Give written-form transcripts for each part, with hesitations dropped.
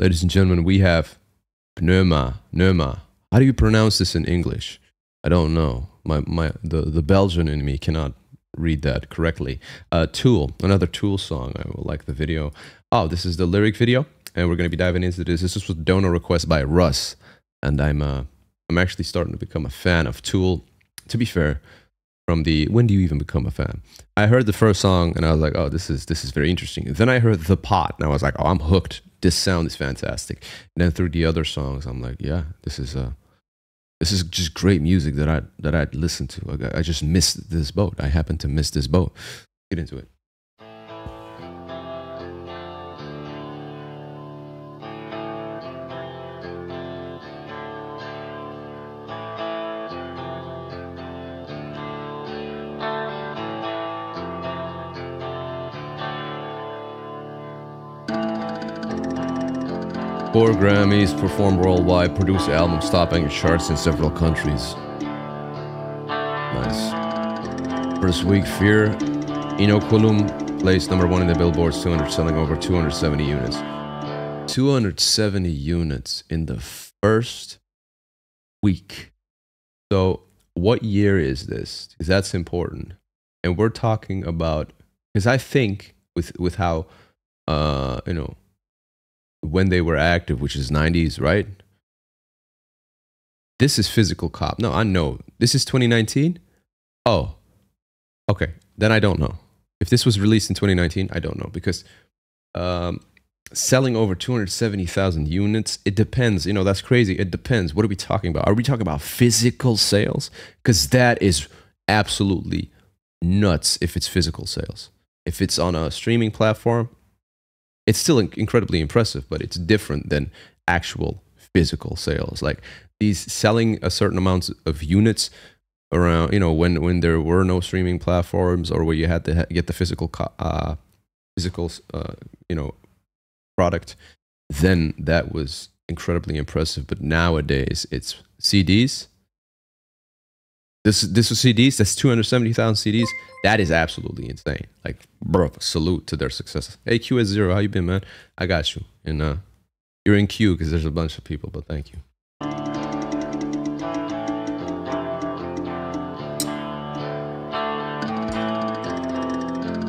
Ladies and gentlemen, we have Pneuma. Pneuma. How do you pronounce this in English? I don't know. The Belgian in me cannot read that correctly. Tool, another Tool song. I will like the video. Oh, this is the lyric video, and we're going to be diving into this. This was donor request by Russ, and I'm actually starting to become a fan of Tool. To be fair, from the when do you even become a fan? I heard the first song and I was like, oh, this is very interesting. And then I heard The Pot and I was like, oh, I'm hooked. This sound is fantastic. And then through the other songs, I'm like, yeah, this is just great music that I'd listen to. Like, I just missed this boat. I happen to miss this boat. Get into it. Four Grammys, performed worldwide, produced albums topping the charts in several countries. Nice. First week, Fear Inoculum placed #1 in the Billboard's 200, selling over 270 units. 270 units in the first week. So what year is this? Because that's important. And we're talking about, because I think with how, you know, when they were active, which is 90s, right? This is Physical Cop. No, I know. This is 2019? Oh, okay. Then I don't know. If this was released in 2019, I don't know. Because selling over 270,000 units, it depends. You know, that's crazy. It depends. What are we talking about? Are we talking about physical sales? Because that is absolutely nuts if it's physical sales. If it's on a streaming platform, it's still incredibly impressive, but it's different than actual physical sales. Like these selling a certain amount of units around, you know, when there were no streaming platforms or where you had to get the physical, you know, product, then that was incredibly impressive. But nowadays it's CDs. This was CDs. That's 270,000 CDs. That is absolutely insane. Like, bro, salute to their success. Hey, QS0, how you been, man? I got you. And you're in queue because there's a bunch of people, but thank you.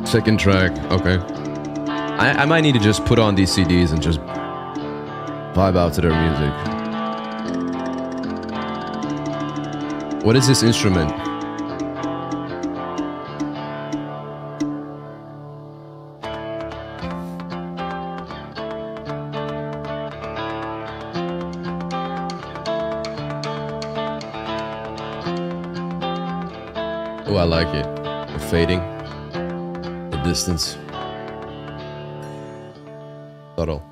Second track, okay. I might need to just put on these CDs and just vibe out to their music. What is this instrument? Oh, I like it. The fading, the distance, subtle.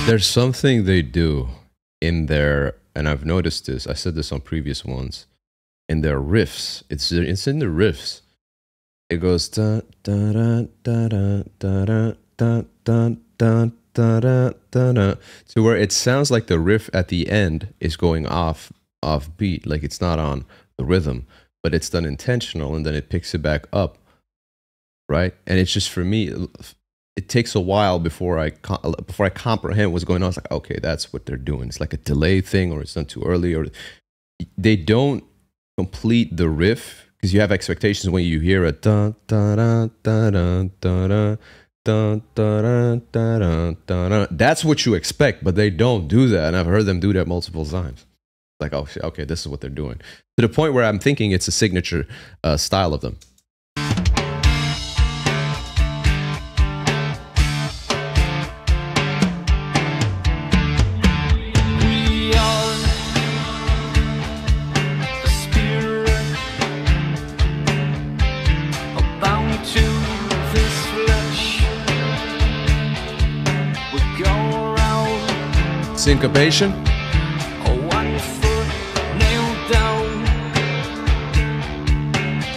There's something they do in their, and I've noticed this, I said this on previous ones, in their riffs. It's in the riffs. It goes da da da da da da da da da da da, to where it sounds like the riff at the end is going off beat, like it's not on the rhythm, but it's done intentional, and then it picks it back up, right? And it's just, for me, it takes a while before I comprehend what's going on. It's like, okay, that's what they're doing. It's like a delay thing, or it's done too early, or they don't complete the riff, because you have expectations when you hear a da da da da da da da da da da. That's what you expect, but they don't do that, and I've heard them do that multiple times. Like, oh, okay, this is what they're doing, to the point where I'm thinking it's a signature style of them. Syncopation. One foot nailed down,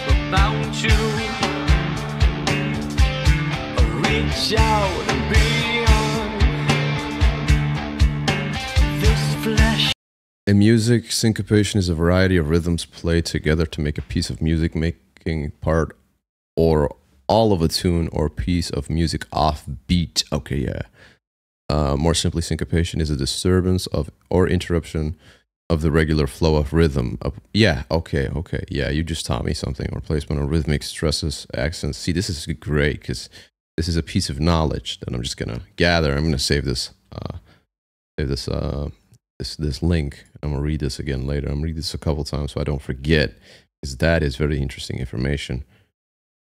about to reach out and beyond this flesh. In music, syncopation is a variety of rhythms played together to make a piece of music, making part or all of a tune or piece of music off beat. Okay, yeah. More simply, syncopation is a disturbance of or interruption of the regular flow of rhythm. Yeah, okay. Yeah, you just taught me something. Replacement of rhythmic stresses, accents. See, this is great because this is a piece of knowledge that I'm just gonna gather. I'm gonna save this, this link. I'm gonna read this again later. I'm gonna read this a couple times so I don't forget, because that is very interesting information.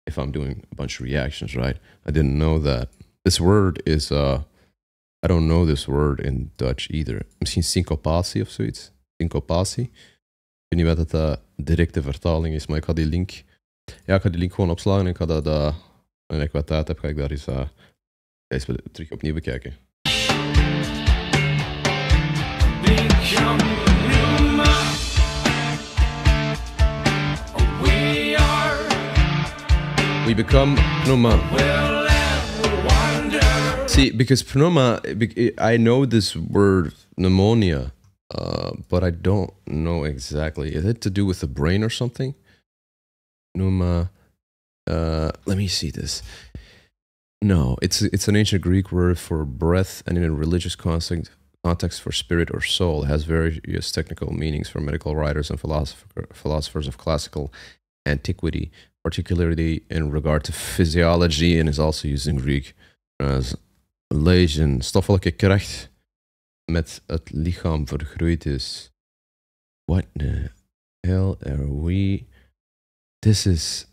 If I'm doing a bunch of reactions, right? I didn't know that. This word is I don't know this word in Dutch either. Misschien syncopatie of zoiets. Syncopatie. Ik weet niet wat het directe vertaling is, maar ik ga die link... Ja, ik ga die link gewoon opslaan en ik ga dat... wanneer ik wat tijd heb, ga ik daar eens terug opnieuw bekijken. We become Pneuma. See, because Pneuma, I know this word pneumonia, but I don't know exactly. Is it to do with the brain or something? Pneuma. Let me see this. No, it's an ancient Greek word for breath, and in a religious context for spirit or soul. It has various technical meanings for medical writers and philosophers of classical antiquity, particularly in regard to physiology, and is also used in Greek as lesion, stoffelijke kracht met het lichaam vergroeid is. What the hell are we? This is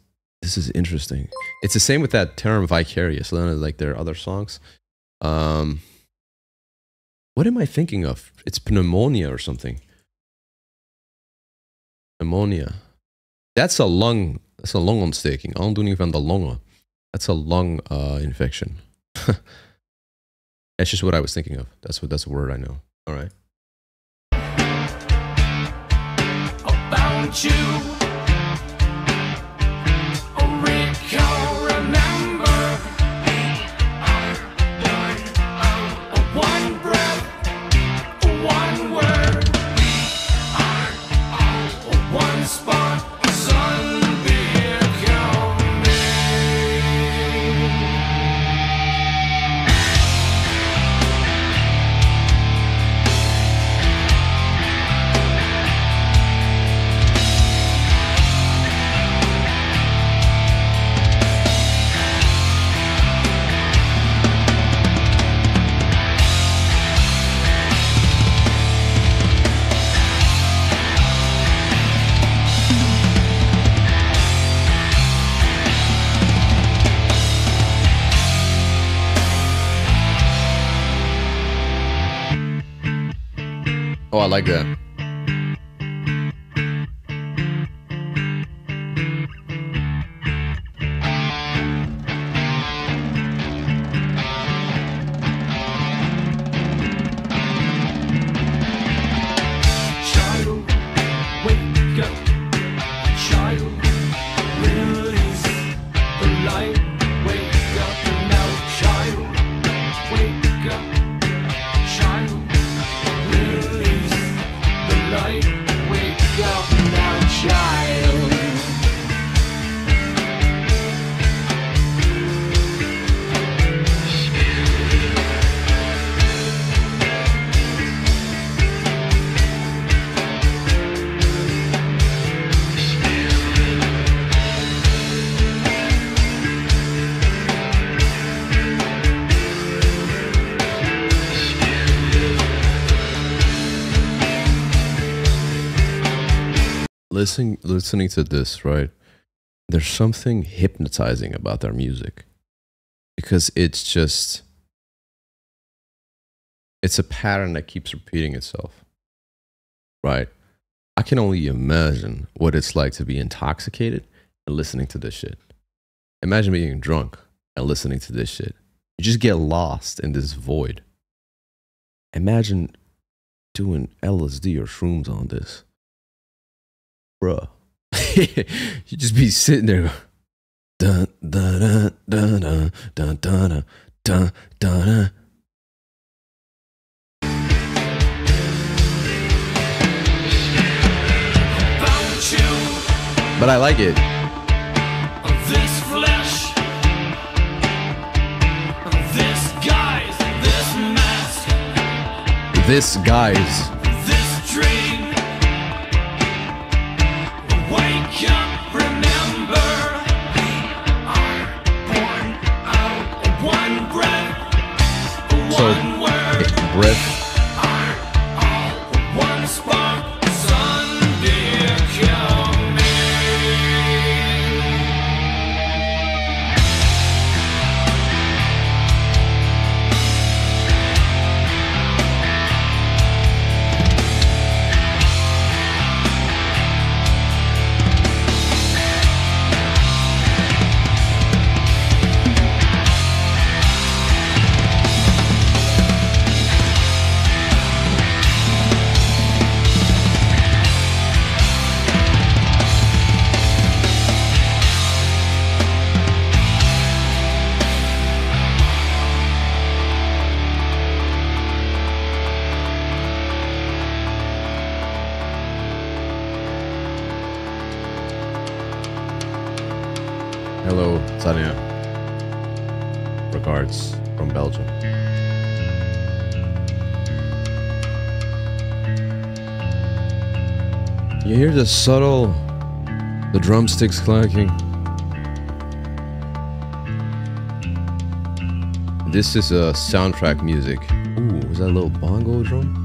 interesting. It's the same with that term vicarious, like their other songs. What am I thinking of? It's pneumonia or something. Pneumonia. That's a longontsteking. Aandoening van de longen. That's a lung infection. That's just what I was thinking of. That's a word I know. All right. About you, recall, remember, one breath, one word, one spot, sun becoming. Oh, I like that. Child, wake up. Child, release the light. Wake up now, child. Wake up. Child, release the light. Wake up now, child. Listening to this, right? There's something hypnotizing about their music, because it's a pattern that keeps repeating itself, right? I can only imagine what it's like to be intoxicated and listening to this shit. Imagine being drunk and listening to this shit. You just get lost in this void. Imagine doing LSD or shrooms on this, bruh. You just be sitting there, dun dun dun dun dun dun dun dun dun. But I like it. This flesh, this guise, this mask, This guys. this dream. Wake up, remember, we are born out of one breath, So, one word, breath. all one spark, sun becoming. Hello, Tanya. Regards from Belgium. You hear the subtle, the drumsticks clacking. This is a soundtrack music. Ooh, is that a little bongo drum?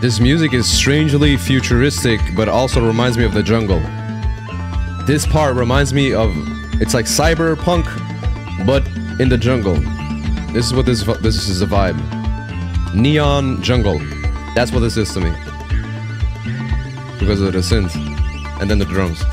This music is strangely futuristic, but also reminds me of the jungle. This part reminds me of, it's like cyberpunk, but in the jungle. This is what this is a vibe. Neon jungle. That's what this is to me. Because of the synth, and then the drums.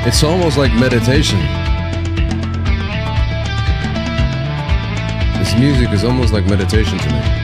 It's almost like meditation. This music is almost like meditation to me.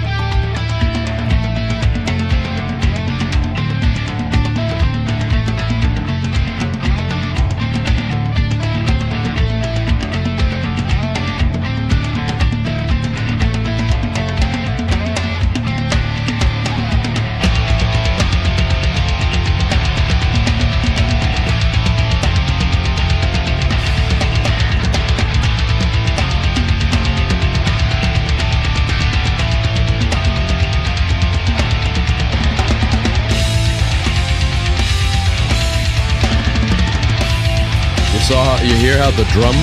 You hear how the drum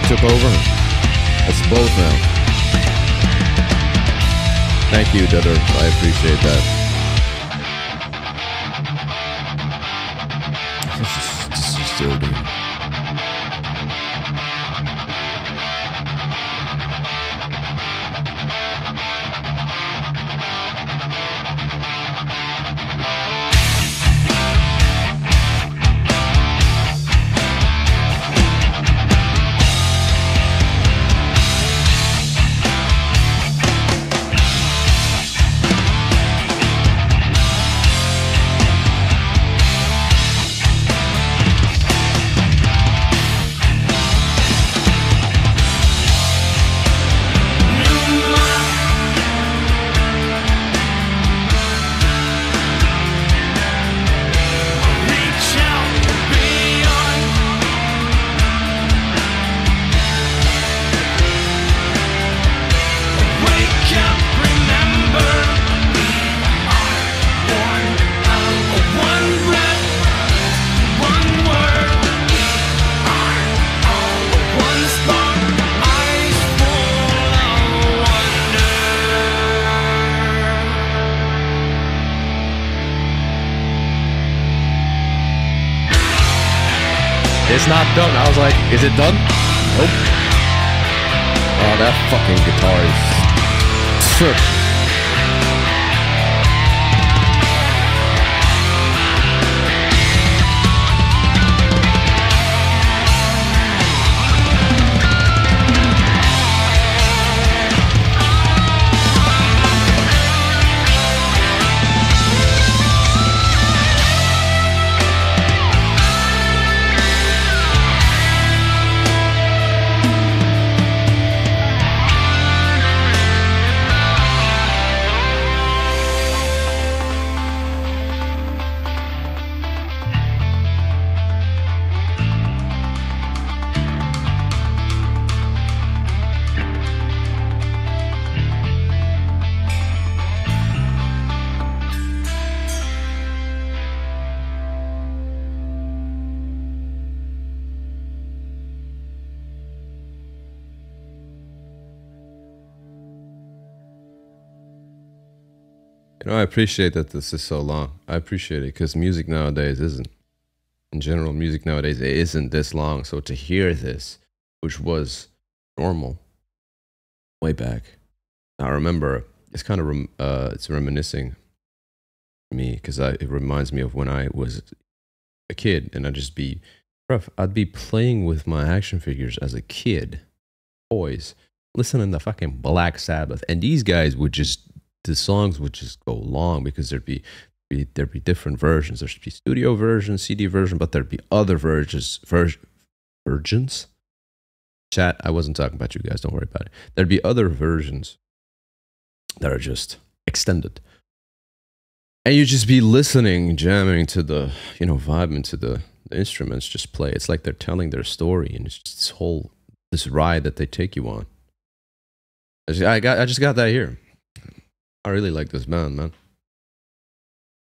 took over? It's both now. Thank you, Dudder. I appreciate that. This is disturbing. It's not done. I was like, is it done? Nope. Oh, that fucking guitar is... You know, I appreciate that this is so long. I appreciate it because music nowadays isn't. In general, music nowadays it isn't this long. So to hear this, which was normal way back, I remember it's kind of it's reminiscing me because it reminds me of when I was a kid and I'd be playing with my action figures as a kid, toys, listening to fucking Black Sabbath, and these guys would just the songs would just go long because there'd be different versions. There'd be studio version, CD version, but there'd be other versions. Chat, I wasn't talking about you guys. Don't worry about it. There'd be other versions that are just extended, and you'd just be listening, jamming to the vibing to the instruments just play. It's like they're telling their story, and it's just this ride that they take you on. I just got that here. I really like this band, man.